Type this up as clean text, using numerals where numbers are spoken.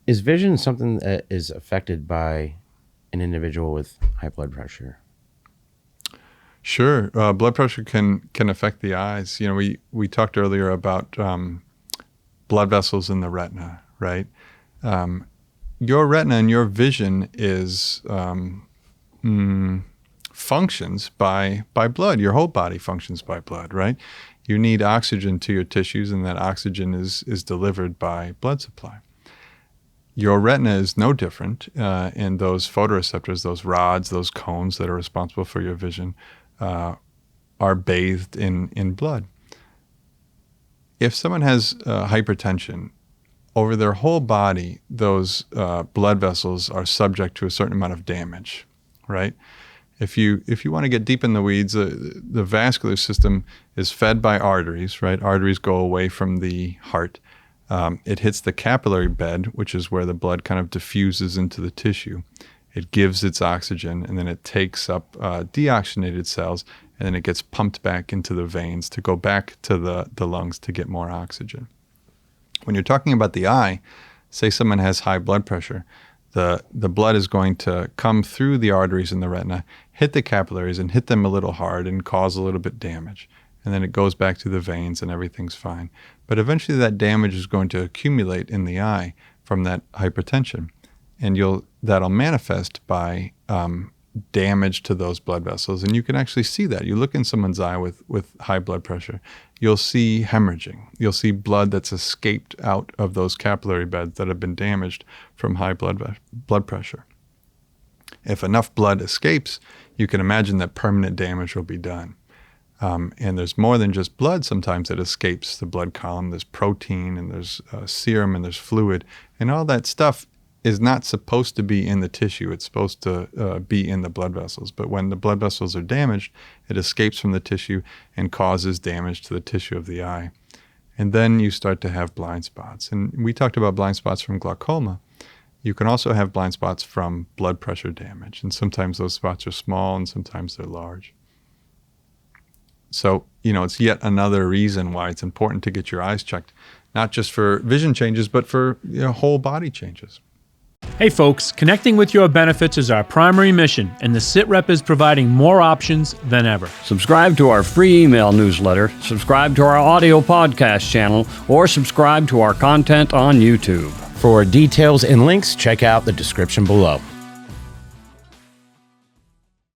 Is vision something that is affected by an individual with high blood pressure? Sure. Blood pressure can affect the eyes. We talked earlier about blood vessels in the retina, right? Your retina and your vision is functions by blood. Your whole body functions by blood, right? You need oxygen to your tissues, and that oxygen is delivered by blood supply. Your retina is no different, and those photoreceptors, those rods, those cones that are responsible for your vision, are bathed in blood. If someone has hypertension, over their whole body, those blood vessels are subject to a certain amount of damage, right? If you want to get deep in the weeds, the vascular system is fed by arteries, right? Arteries go away from the heart. It hits the capillary bed, which is where the blood kind of diffuses into the tissue. It gives its oxygen, and then it takes up deoxygenated cells, and then it gets pumped back into the veins to go back to the lungs to get more oxygen. When you're talking about the eye, say someone has high blood pressure, the blood is going to come through the arteries in the retina, hit the capillaries, and hit them a little hard and cause a little bit damage. And then it goes back to the veins and everything's fine. But eventually that damage is going to accumulate in the eye from that hypertension. And that'll manifest by damage to those blood vessels. And you can actually see that. You look in someone's eye with high blood pressure, you'll see hemorrhaging. You'll see blood that's escaped out of those capillary beds that have been damaged from high blood pressure. If enough blood escapes, you can imagine that permanent damage will be done. And there's more than just blood sometimes that escapes the blood column. There's protein, and there's serum, and there's fluid. And all that stuff is not supposed to be in the tissue. It's supposed to be in the blood vessels. But when the blood vessels are damaged, it escapes from the tissue and causes damage to the tissue of the eye. And then you start to have blind spots. And we talked about blind spots from glaucoma. You can also have blind spots from blood pressure damage. And sometimes those spots are small, and sometimes they're large. So, it's yet another reason why it's important to get your eyes checked, not just for vision changes, but for whole body changes. Hey folks, connecting with your benefits is our primary mission, and the SITREP is providing more options than ever. Subscribe to our free email newsletter, subscribe to our audio podcast channel, or subscribe to our content on YouTube. For details and links, check out the description below.